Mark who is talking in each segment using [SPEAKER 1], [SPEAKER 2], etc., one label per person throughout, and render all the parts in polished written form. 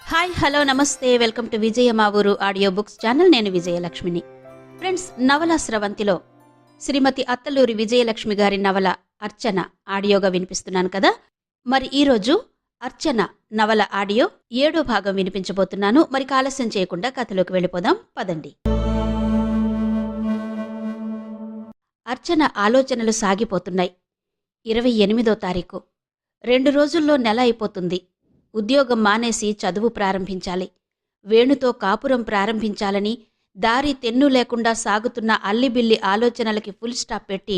[SPEAKER 1] Hi hello నమస్తే welcome to విజయ మా ఊరు ఆడియో బుక్స్ ఛానల్. నేను విజయలక్ష్మిని. ఫ్రెండ్స్, నవల స్రవంతిలో శ్రీమతి అత్తలూరి విజయలక్ష్మి గారి నవల అర్చన ఆడియోగా వినిపిస్తున్నాను కదా. మరి ఈరోజు అర్చన నవల ఆడియో 7వ భాగం వినిపించబోతున్నాను. మరి ఆలస్యం చేయకుండా కథలోకి వెళ్ళిపోదాం పదండి. అర్చన ఆలోచనలు సాగిపోతున్నాయి. 28వ తారీఖు, 2 రోజుల్లో నెల అయిపోతుంది. ఉద్యోగం మానేసి చదువు ప్రారంభించాలి. వేణుతో కాపురం ప్రారంభించాలని దారి తెన్ను లేకుండా సాగుతున్న అల్లిబిల్లి ఆలోచనలకి ఫుల్ స్టాప్ పెట్టి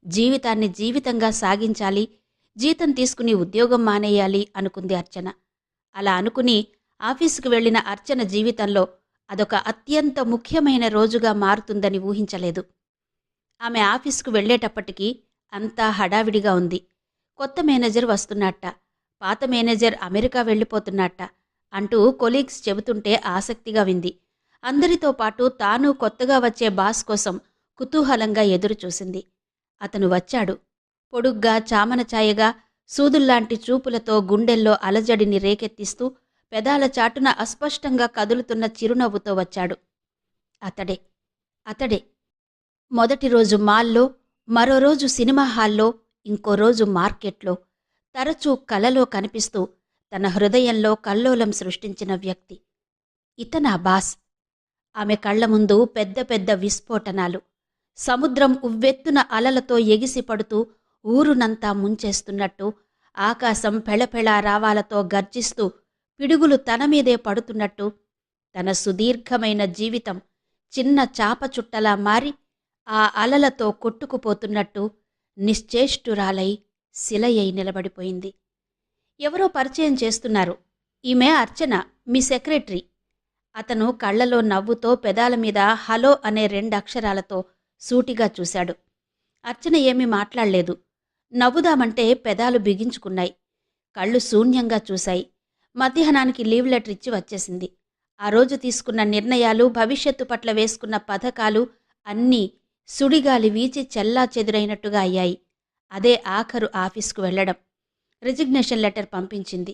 [SPEAKER 1] జీవితాన్ని జీవితంగా సాగించాలి, జీతం తీసుకుని ఉద్యోగం మానేయాలి అనుకుంది అర్చన. అలా అనుకుని ఆఫీసుకు వెళ్లిన అర్చన జీవితంలో అదొక అత్యంత ముఖ్యమైన రోజుగా మారుతుందని ఊహించలేదు. ఆమె ఆఫీసుకు వెళ్లేటప్పటికీ అంతా హడావిడిగా ఉంది. కొత్త మేనేజర్ వస్తున్నట్ట, పాత మేనేజర్ అమెరికా వెళ్ళిపోతున్నట్ట అంటూ కొలీగ్స్ చెబుతుంటే ఆసక్తిగా వింది. అందరితో పాటు తాను కొత్తగా వచ్చే బాస్ కోసం కుతూహలంగా ఎదురుచూసింది. అతను వచ్చాడు. పొడుగ్గా, చామనఛాయగా, సూదుల్లాంటి చూపులతో గుండెల్లో అలజడిని రేకెత్తిస్తూ పెదాల చాటున అస్పష్టంగా కదులుతున్న చిరునవ్వుతో వచ్చాడు. అతడే. మొదటి రోజు మాల్లో, మరో రోజు సినిమా హాల్లో, ఇంకో రోజు మార్కెట్లో, తరచూ కలలో కనిపిస్తూ తన హృదయంలో కల్లోలం సృష్టించిన వ్యక్తి. ఇతనా బాస్? ఆమె కళ్ల ముందు పెద్ద పెద్ద విస్ఫోటనాలు, సముద్రం ఉవ్వెత్తున అలలతో ఎగిసిపడుతూ ఊరునంతా ముంచేస్తున్నట్టు, ఆకాశం పెళపెళా రావాలతో గర్జిస్తూ పిడుగులు తనమీదే పడుతున్నట్టు, తన సుదీర్ఘమైన జీవితం చిన్న చాపచుట్టలా మారి ఆ అలలతో కొట్టుకుపోతున్నట్టు నిశ్చేష్టురాలై శిలయై నిలబడిపోయింది. ఎవరో పరిచయం చేస్తున్నారు. ఈమె అర్చన, మీ సెక్రటరీ. అతను కళ్లలో నవ్వుతో పెదాల మీద హలో అనే 2 అక్షరాలతో సూటిగా చూశాడు. అర్చన ఏమీ మాట్లాడలేదు. నవ్వుదామంటే పెదాలు బిగించుకున్నాయి. కళ్ళు శూన్యంగా చూశాయి. మధ్యాహ్నానికి లీవ్ లెటర్ ఇచ్చి వచ్చేసింది. ఆ రోజు తీసుకున్న నిర్ణయాలు, భవిష్యత్తు పట్ల వేసుకున్న పథకాలు అన్నీ సుడిగాలి వీచి చెల్లా చెదురైనట్టుగా అయ్యాయి. అదే ఆఖరు ఆఫీస్కు వెళ్లడం. రిజిగ్నేషన్ లెటర్ పంపించింది.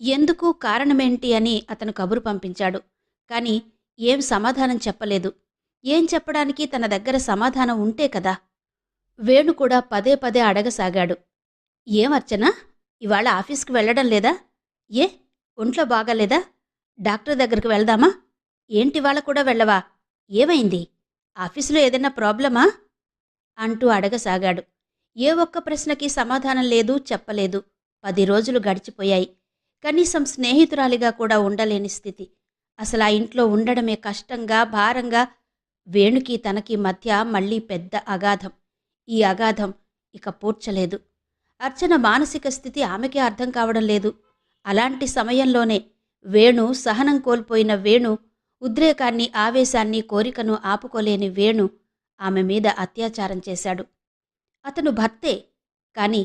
[SPEAKER 1] ఎందుకు, కారణమేంటి అని అతను కబురు పంపించాడు. కాని ఏం సమాధానం చెప్పలేదు. ఏం చెప్పడానికి తన దగ్గర సమాధానం ఉంటే కదా. వేణు కూడా పదే పదే అడగసాగాడు. ఏమర్చనా, ఇవాళ ఆఫీస్కి వెళ్లడం లేదా? ఏ, ఒంట్లో బాగాలేదా? డాక్టర్ దగ్గరికి వెళ్దామా? ఏంటివాళ కూడా వెళ్ళవా? ఏమైంది? ఆఫీసులో ఏదైనా ప్రాబ్లమా? అంటూ అడగసాగాడు. ఏ ఒక్క ప్రశ్నకి సమాధానం లేదు, చెప్పలేదు. 10 రోజులు గడిచిపోయాయి. కనీసం స్నేహితురాలిగా కూడా ఉండలేని స్థితి. అసలు ఆ ఇంట్లో ఉండడమే కష్టంగా, భారంగా. వేణుకి తనకి మధ్య మళ్లీ పెద్ద అగాధం. ఈ అగాధం ఇక పూడ్చలేదు. అర్చన మానసిక స్థితి ఆమెకే అర్థం కావడం లేదు. అలాంటి సమయంలోనే వేణు, సహనం కోల్పోయిన వేణు, ఉద్రేకాన్ని, ఆవేశాన్ని, కోరికను ఆపుకోలేని వేణు ఆమె మీద అత్యాచారం చేశాడు. అతను భర్తే, కాని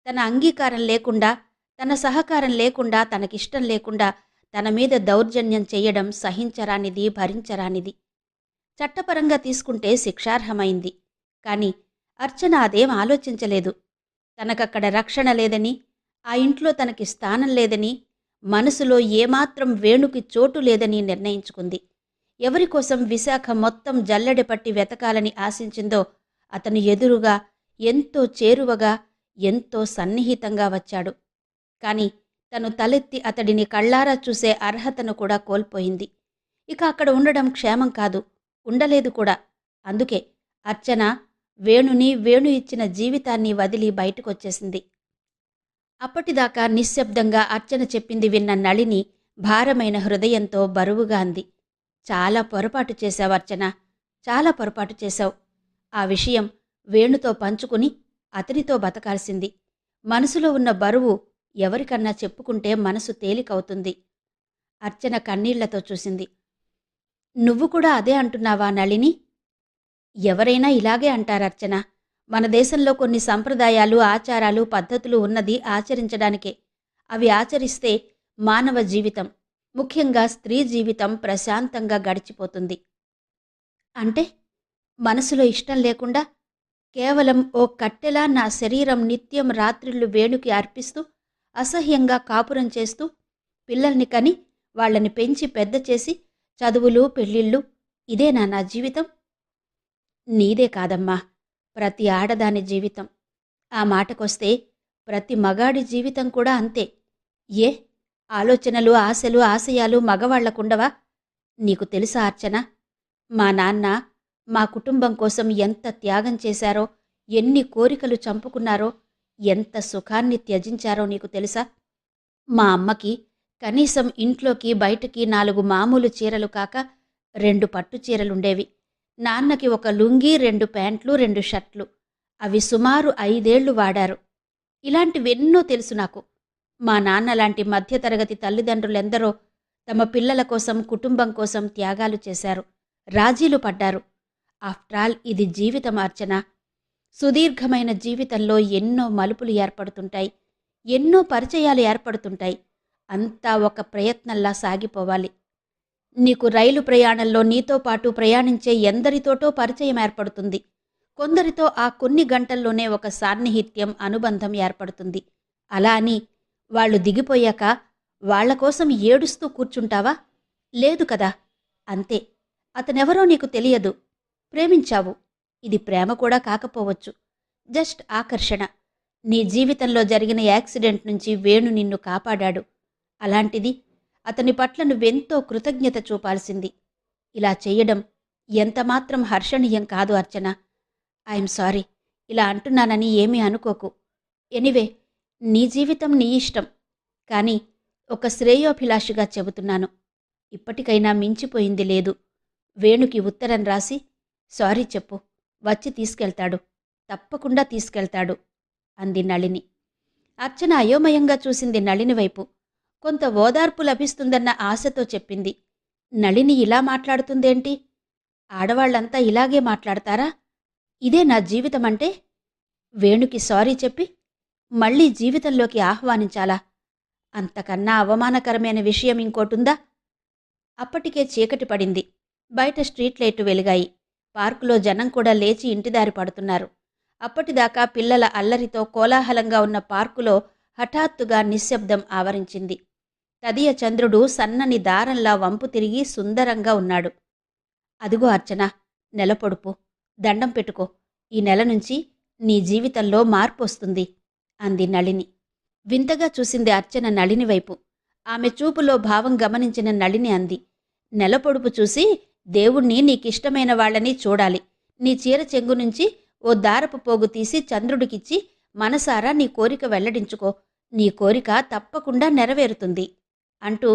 [SPEAKER 1] తన అంగీకారం లేకుండా, తన సహకారం లేకుండా, తనకిష్టం లేకుండా తన మీద దౌర్జన్యం చెయ్యడం సహించరానిది, భరించరానిది. చట్టపరంగా తీసుకుంటే శిక్షార్హమైంది. కాని అర్చన అదేం ఆలోచించలేదు. తనకక్కడ రక్షణ లేదని, ఆ ఇంట్లో తనకి స్థానం లేదని, మనసులో ఏమాత్రం వేణుకి చోటు లేదని నిర్ణయించుకుంది. ఎవరికోసం విశాఖ మొత్తం జల్లెడపట్టి వెతకాలని ఆశించిందో అతను ఎదురుగా, ఎంతో చేరువగా, ఎంతో సన్నిహితంగా వచ్చాడు. కాని తను తలెత్తి అతడిని కళ్ళారా చూసే అర్హతను కూడా కోల్పోయింది. ఇక అక్కడ ఉండడం క్షేమం కాదు, ఉండలేదు కూడా. అందుకే అర్చన వేణుని, వేణు ఇచ్చిన జీవితాన్ని వదిలి బయటకొచ్చేసింది. అప్పటిదాకా నిశ్శబ్దంగా అర్చన చెప్పింది విన్న నళిని భారమైన హృదయంతో బరువుగా అంది. చాలా పొరపాటు చేశావు అర్చన, చాలా పొరపాటు చేశావు. ఆ విషయం వేణుతో పంచుకుని అతనితో బతకాల్సింది. మనసులో ఉన్న బరువు ఎవరికన్నా చెప్పుకుంటే మనసు తేలికవుతుంది. అర్చన కన్నీళ్లతో చూసింది. నువ్వు కూడా అదే అంటున్నావా నళిని? ఎవరైనా ఇలాగే అంటారర్చన. మన దేశంలో కొన్ని సంప్రదాయాలు, ఆచారాలు, పద్ధతులు ఉన్నది ఆచరించడానికే. అవి ఆచరిస్తే మానవ జీవితం, ముఖ్యంగా స్త్రీ జీవితం ప్రశాంతంగా గడిచిపోతుంది. అంటే మనసులో ఇష్టం లేకుండా కేవలం ఓ కట్టెలా నా శరీరం నిత్యం రాత్రిళ్ళు వేణుకి అర్పిస్తూ, అసహ్యంగా కాపురం చేస్తూ, పిల్లల్ని కని వాళ్ళని పెంచి పెద్ద చేసి చదువులు పెళ్ళిళ్ళు ఇదేనా నా జీవితం? నీదే కాదమ్మా, ప్రతి ఆడదాని జీవితం. ఆ మాటకొస్తే ప్రతి మగాడి జీవితం కూడా అంతే. ఏ ఆలోచనలు ఆశలు ఆశయాలు మగవాళ్లకుండవా? నీకు తెలుసా అర్చన, మా నాన్న మా కుటుంబం కోసం ఎంత త్యాగం చేశారో, ఎన్ని కోరికలు చంపుకున్నారో, ఎంత సుఖాన్ని త్యజించారో నీకు తెలుసా? మా అమ్మకి కనీసం ఇంట్లోకి బయటకి 4 మామూలు చీరలు కాక 2 పట్టు చీరలుండేవి. నాన్నకి ఒక లుంగీ, 2 ప్యాంట్లు, 2 షర్ట్లు. అవి సుమారు 5 ఏళ్లు వాడారు. ఇలాంటివెన్నో తెలుసు నాకు. మా నాన్నలాంటి మధ్యతరగతి తల్లిదండ్రులెందరో తమ పిల్లల కోసం, కుటుంబం కోసం త్యాగాలు చేశారు, రాజీలు పడ్డారు. ఆఫ్టరాల్ ఇది జీవితం అర్చన. సుదీర్ఘమైన జీవితంలో ఎన్నో మలుపులు ఏర్పడుతుంటాయి, ఎన్నో పరిచయాలు ఏర్పడుతుంటాయి. అంతా ఒక ప్రయత్నంలా సాగిపోవాలి. నీకు రైలు ప్రయాణంలో నీతో పాటు ప్రయాణించే ఎందరితోటో పరిచయం ఏర్పడుతుంది. కొందరితో ఆ కొన్ని గంటల్లోనే ఒక సాన్నిహిత్యం, అనుబంధం ఏర్పడుతుంది. అలా అని వాళ్ళు దిగిపోయాక వాళ్ల కోసం ఏడుస్తూ కూర్చుంటావా? లేదు కదా. అంతే. అతనెవరో నీకు తెలియదు, ప్రేమించావు. ఇది ప్రేమ కూడా కాకపోవచ్చు, జస్ట్ ఆకర్షణ. నీ జీవితంలో జరిగిన యాక్సిడెంట్ నుంచి వేణు నిన్ను కాపాడాడు. అలాంటిది అతని పట్ల నువ్వెంతో కృతజ్ఞత చూపాల్సింది. ఇలా చెయ్యడం ఎంతమాత్రం హర్షణీయం కాదు అర్చన. ఐఎమ్ సారీ, ఇలా అంటున్నానని ఏమీ అనుకోకు. ఎనివే, నీ జీవితం నీ ఇష్టం. కానీ ఒక శ్రేయోభిలాషిగా చెబుతున్నాను, ఇప్పటికైనా మించిపోయింది లేదు. వేణుకి ఉత్తరం రాసి సారీ చెప్పు, వచ్చి తీసుకెళ్తాడు, తప్పకుండా తీసుకెళ్తాడు అంది నళిని. అర్చన అయోమయంగా చూసింది నళిని వైపు. కొంత ఓదార్పు లభిస్తుందన్న ఆశతో చెప్పింది. నళిని ఇలా మాట్లాడుతుందేంటి? ఆడవాళ్లంతా ఇలాగే మాట్లాడతారా? ఇదే నా జీవితమంటే? వేణుకి సారీ చెప్పి మళ్లీ జీవితంలోకి ఆహ్వానించాలా? అంతకన్నా అవమానకరమైన విషయం ఇంకోటుందా? అప్పటికే చీకటి పడింది. బయట స్ట్రీట్ లైట్లు వెలిగాయి. పార్కులో జనం కూడా లేచి ఇంటిదారి పడుతున్నారు. అప్పటిదాకా పిల్లల అల్లరితో కోలాహలంగా ఉన్న పార్కులో హఠాత్తుగా నిశ్శబ్దం ఆవరించింది. తదియ చంద్రుడు సన్నని దారంలా వంపు తిరిగి సుందరంగా ఉన్నాడు. అదిగో అర్చన, నెలపొడుపు, దండం పెట్టుకో. ఈ నెల నుంచి నీ జీవితంలో మార్పు వస్తుంది అంది నళిని. వింతగా చూసింది అర్చన నళిని వైపు. ఆమె చూపులో భావం గమనించిన నళిని అంది, నెలపొడుపు చూసి దేవుణ్ణి నీకిష్టమైన వాళ్ళని చూడాలి. నీ చీర చెంగు నుంచి ఓ దారపు పోగు తీసి చంద్రుడికిచ్చి మనసారా నీ కోరిక వెల్లడించుకో. నీ కోరిక తప్పకుండా నెరవేరుతుంది అంటూ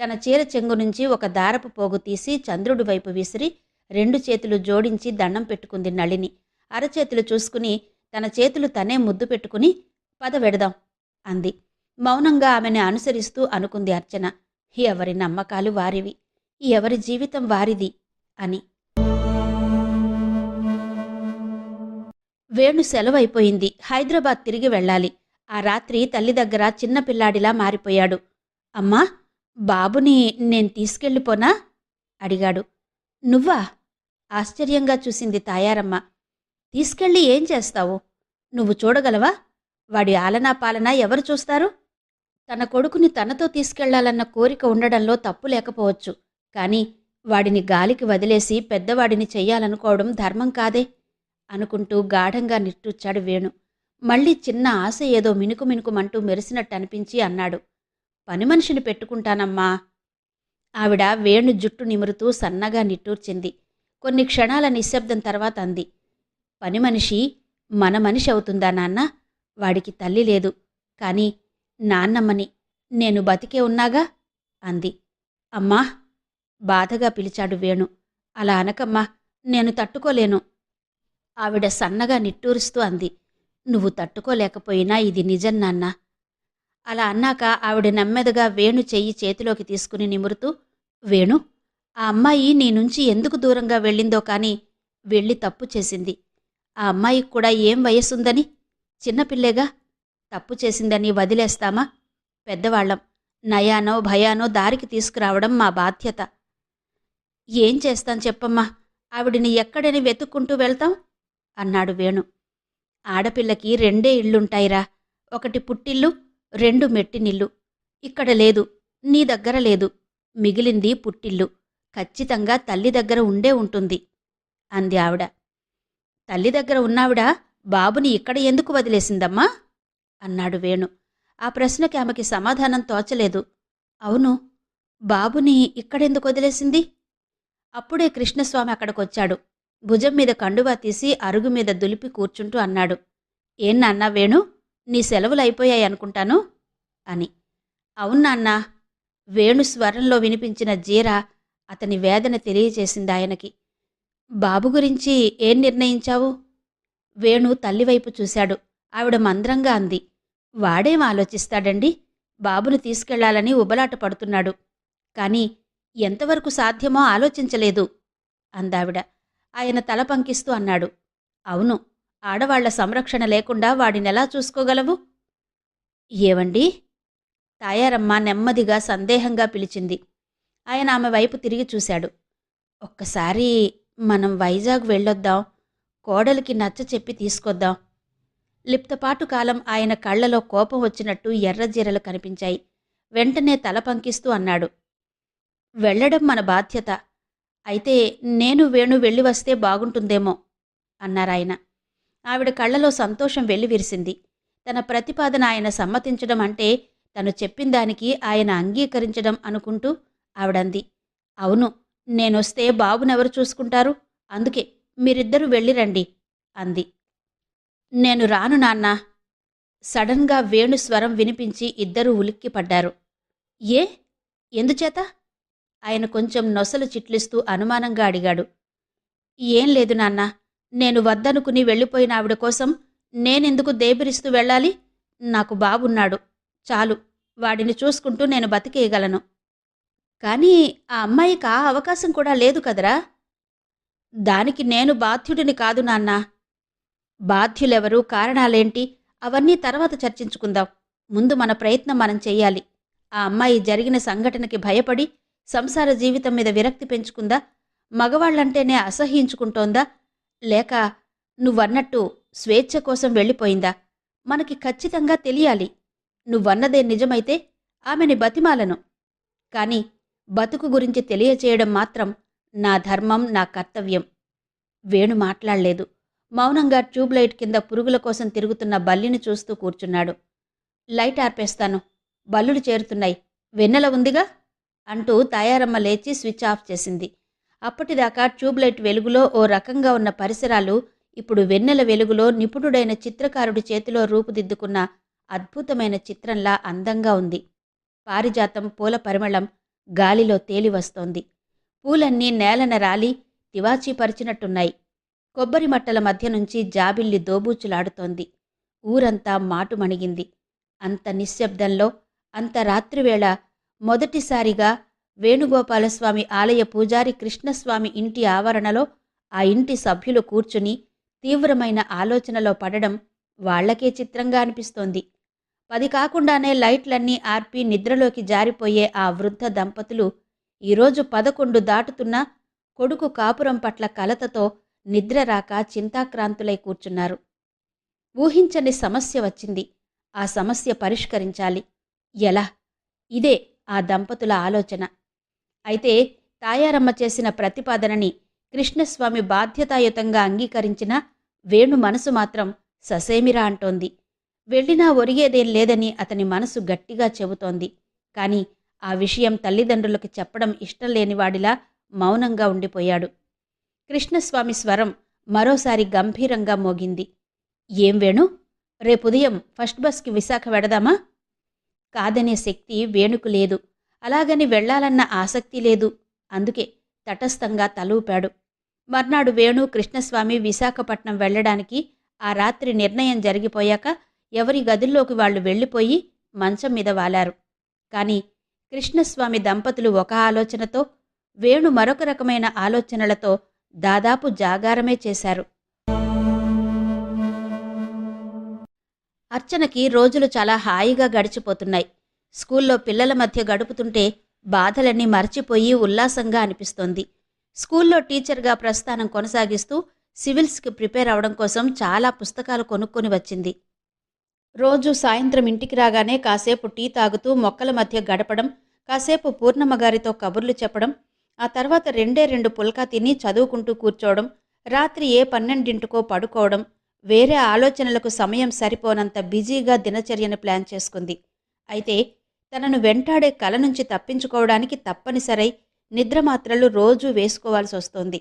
[SPEAKER 1] తన చీర చెంగు నుంచి ఒక దారపు పోగు తీసి చంద్రుడి వైపు విసిరి 2 చేతులు జోడించి దండం పెట్టుకుంది నళిని. అరచేతులు చూసుకుని తన చేతులు తనే ముద్దు పెట్టుకుని పద వెడదాం అంది. మౌనంగా ఆమెను అనుసరిస్తూ అనుకుంది అర్చన, ఎవరి నమ్మకాలు వారివి, ఎవరి జీవితం వారిది అని. వేణు సెలవైపోయింది. హైదరాబాద్ తిరిగి వెళ్ళాలి. ఆ రాత్రి తల్లి దగ్గర చిన్నపిల్లాడిలా మారిపోయాడు. అమ్మా, బాబుని నేను తీసుకెళ్ళిపోనా అడిగాడు. నువ్వా? ఆశ్చర్యంగా చూసింది తాయారమ్మ. తీసుకెళ్ళి ఏం చేస్తావు? నువ్వు చూడగలవా? వాడి ఆలనా పాలనా ఎవరు చూస్తారు? తన కొడుకుని తనతో తీసుకెళ్లాలన్న కోరిక ఉండడంలో తప్పు లేకపోవచ్చు. కాని వాడిని గాలికి వదిలేసి పెద్దవాడిని చెయ్యాలనుకోవడం ధర్మం కాదే అనుకుంటూ గాఢంగా నిట్టూర్చాడు వేణు. మళ్ళీ చిన్న ఆశ ఏదో మినుకుమినుకుమంటూ మెరిసినట్టు అనిపించి అన్నాడు, పని మనిషిని పెట్టుకుంటానమ్మా. ఆవిడ వేణు జుట్టు నిమురుతూ సన్నగా నిట్టూర్చింది. కొన్ని క్షణాల నిశ్శబ్దం తర్వాత అంది, పని మనిషి మన మనిషి అవుతుందా నాన్న? వాడికి తల్లి లేదు, కాని నాన్నమ్మని నేను బతికే ఉన్నాగా అంది. అమ్మా, బాధగా పిలిచాడు వేణు. అలా అనకమ్మా, నేను తట్టుకోలేను. ఆవిడ సన్నగా నిట్టూరుస్తూ అంది, నువ్వు తట్టుకోలేకపోయినా ఇది నిజం నాన్న. అలా అన్నాక ఆవిడ నెమ్మదిగా వేణు చెయ్యి చేతిలోకి తీసుకుని నిమురుతూ, వేణు, ఆ అమ్మాయి నీ నుంచి ఎందుకు దూరంగా వెళ్ళిందో కాని వెళ్ళి తప్పు చేసింది. ఆ అమ్మాయికి కూడా ఏం వయస్సుందని? చిన్నపిల్లేగా. తప్పు చేసిందని వదిలేస్తామా? పెద్దవాళ్లం. నయానో భయానో దారికి తీసుకురావడం మా బాధ్యత. ఏం చేస్తాం చెప్పమ్మా, ఆవిడిని ఎక్కడని వెతుక్కుంటూ వెళ్తాం అన్నాడు వేణు. ఆడపిల్లకి 2 ఇళ్లుంటాయిరా, ఒకటి పుట్టిల్లు, 2 మెట్టినిల్లు. ఇక్కడ లేదు, నీ దగ్గర లేదు. మిగిలింది పుట్టిల్లు. ఖచ్చితంగా తల్లి దగ్గర ఉండే ఉంటుంది అంది ఆవిడ. తల్లి దగ్గర ఉన్నావిడ బాబుని ఇక్కడ ఎందుకు వదిలేసిందమ్మా అన్నాడు వేణు. ఆ ప్రశ్నకి ఆమెకి సమాధానం తోచలేదు. అవును, బాబుని ఇక్కడెందుకు వదిలేసింది? అప్పుడే కృష్ణస్వామి అక్కడికొచ్చాడు. భుజం మీద కండువా తీసి అరుగు మీద దులిపి కూర్చుంటూ అన్నాడు, ఏం నాన్నా వేణు, నీ సెలవులైపోయాయనుకుంటాను అని. అవునాన్నా. వేణు స్వరంలో వినిపించిన జీర అతని వేదన తెలియచేసిందాయనకి. బాబు గురించి ఏం నిర్ణయించావు? వేణు తల్లివైపు చూశాడు. ఆవిడ మంద్రంగా అంది, వాడేం ఆలోచిస్తాడండి, బాబును తీసుకెళ్లాలని ఉబలాట పడుతున్నాడు. కాని ఎంతవరకు సాధ్యమో ఆలోచించలేదు అందావిడ. ఆయన తల పంకిస్తూ అన్నాడు, అవును, ఆడవాళ్ల సంరక్షణ లేకుండా వాడినెలా చూసుకోగలవు? ఏవండి? తాయారమ్మ నెమ్మదిగా సందేహంగా పిలిచింది. ఆయన ఆమె వైపు తిరిగి చూశాడు. ఒక్కసారి మనం వైజాగ్ వెళ్ళొద్దాం, కోడలికి నచ్చ చెప్పి తీసుకొద్దాం. లిప్తపాటు కాలం ఆయన కళ్లలో కోపం వచ్చినట్టు ఎర్రజీరలు కనిపించాయి. వెంటనే తల పంకిస్తూ అన్నాడు, వెళ్లడం మన బాధ్యత. అయితే నేను వేణు వెళ్ళి వస్తే బాగుంటుందేమో అన్నారాయన. ఆవిడ కళ్లలో సంతోషం వెల్లివిరిసింది. తన ప్రతిపాదన ఆయన సమ్మతించడం అంటే తను చెప్పిందానికి ఆయన అంగీకరించడం అనుకుంటూ ఆవిడంది, అవును, నేనొస్తే బాబునెవరు చూసుకుంటారు? అందుకే మీరిద్దరూ వెళ్ళిరండి అంది. నేను రాను నాన్నా. సడన్గా వేణు స్వరం వినిపించి ఇద్దరూ ఉలిక్కిపడ్డారు. ఏ? ఎందుచేత? ఆయన కొంచెం నొసలు చిట్లిస్తూ అనుమానంగా అడిగాడు. ఏం లేదు నాన్నా, నేను వద్దనుకుని వెళ్ళిపోయిన ఆవిడ కోసం నేనెందుకు దేబిరిస్తూ వెళ్ళాలి? నాకు బాబున్నాడు, చాలు, వాడిని చూసుకుంటూ నేను బతికేయగలను. కానీ ఆ అమ్మాయికి ఆ అవకాశం కూడా లేదు కదరా? దానికి నేను బాధ్యుడిని కాదు నాన్నా. బాధ్యులెవరు, కారణాలేంటి, అవన్నీ తర్వాత చర్చించుకుందాం. ముందు మన ప్రయత్నం మనం చెయ్యాలి. ఆ అమ్మాయి జరిగిన సంఘటనకి భయపడి సంసార జీవితం మీద విరక్తి పెంచుకుందా? మగవాళ్లంటేనే అసహ్యించుకుంటోందా? లేక నువ్వన్నట్టు స్వేచ్ఛ కోసం వెళ్ళిపోయిందా? మనకి ఖచ్చితంగా తెలియాలి. నువ్వన్నదే నిజమైతే ఆమెని బతిమాలను. కాని బతుకు గురించి తెలియచేయడం మాత్రం నా ధర్మం, నా కర్తవ్యం. వేణు మాట్లాడలేదు. మౌనంగా ట్యూబ్లైట్ కింద పురుగుల కోసం తిరుగుతున్న బల్లిని చూస్తూ కూర్చున్నాడు. లైట్ ఆర్పేస్తాను, బల్లులు చేరుతున్నాయి, వెన్నెల ఉందిగా అంటూ తాయారమ్మ లేచి స్విచ్ ఆఫ్ చేసింది. అప్పటిదాకా ట్యూబ్లైట్ వెలుగులో ఓ రకంగా ఉన్న పరిసరాలు ఇప్పుడు వెన్నెల వెలుగులో నిపుణుడైన చిత్రకారుడి చేతిలో రూపుదిద్దుకున్న అద్భుతమైన చిత్రంలా అందంగా ఉంది. పారిజాతం పూల పరిమళం గాలిలో తేలివస్తోంది. పూలన్నీ నేలన రాలి తివాచీపరిచినట్టున్నాయి. కొబ్బరి మట్టల మధ్య నుంచి జాబిల్లి దోబూచులాడుతోంది. ఊరంతా మాటుమణిగింది. అంత నిశ్శబ్దంలో, అంత రాత్రివేళ మొదటిసారిగా వేణుగోపాలస్వామి ఆలయ పూజారి కృష్ణస్వామి ఇంటి ఆవరణలో ఆ ఇంటి సభ్యులు కూర్చుని తీవ్రమైన ఆలోచనలో పడడం వాళ్లకే చిత్రంగా అనిపిస్తోంది. 10 కాకుండానే లైట్లన్నీ ఆర్పి నిద్రలోకి జారిపోయే ఆ వృద్ధ దంపతులు ఈరోజు 11 దాటుతున్నా కొడుకు కాపురం పట్ల కలతతో నిద్రరాక చింతాక్రాంతులై కూర్చున్నారు. ఊహించని సమస్య వచ్చింది. ఆ సమస్య పరిష్కరించాలి. ఎలా? ఇదే ఆ దంపతుల ఆలోచన. అయితే తాయారమ్మ చేసిన ప్రతిపాదనని కృష్ణస్వామి బాధ్యతాయుతంగా అంగీకరించిన వేణు మనసు మాత్రం ససేమిరా అంటోంది. వెళ్ళినా ఒరిగేదేం లేదని అతని మనసు గట్టిగా చెబుతోంది. కాని ఆ విషయం తల్లిదండ్రులకు చెప్పడం ఇష్టం లేనివాడిలా మౌనంగా ఉండిపోయాడు. కృష్ణస్వామి స్వరం మరోసారి గంభీరంగా మోగింది. ఏం వేణు, రేపుదయం ఫస్ట్ బస్కి విశాఖ వెడదామా? కాదనే శక్తి వేణుకు లేదు. అలాగని వెళ్లాలన్న ఆసక్తి లేదు. అందుకే తటస్థంగా తలూపాడు. మర్నాడు వేణు, కృష్ణస్వామి విశాఖపట్నం వెళ్లడానికి ఆ రాత్రి నిర్ణయం జరిగిపోయాక ఎవరి గదుల్లోకి వాళ్లు వెళ్ళిపోయి మంచం మీద వాలారు. కాని కృష్ణస్వామి దంపతులు ఒక ఆలోచనతో, వేణు మరొక రకమైన ఆలోచనలతో దాదాపు జాగారమే చేశారు. అర్చనకి రోజులు చాలా హాయిగా గడిచిపోతున్నాయి. స్కూల్లో పిల్లల మధ్య గడుపుతుంటే బాధలన్నీ మర్చిపోయి ఉల్లాసంగా అనిపిస్తోంది. స్కూల్లో టీచర్గా ప్రస్థానం కొనసాగిస్తూ సివిల్స్కి ప్రిపేర్ అవడం కోసం చాలా పుస్తకాలు కొనుక్కొని వచ్చింది. రోజు సాయంత్రం ఇంటికి రాగానే కాసేపు టీ తాగుతూ మొక్కల మధ్య గడపడం, కాసేపు పూర్ణమ్మగారితో కబుర్లు చెప్పడం, ఆ తర్వాత రెండే రెండు పుల్కా తిని చదువుకుంటూ కూర్చోవడం, రాత్రి ఏ 12కో పడుకోవడం, వేరే ఆలోచనలకు సమయం సరిపోనంత బిజీగా దినచర్యను ప్లాన్ చేసుకుంది. అయితే తనను వెంటాడే కల నుంచి తప్పించుకోవడానికి తప్పనిసరై నిద్రమాత్రలు రోజూ వేసుకోవాల్సి వస్తోంది.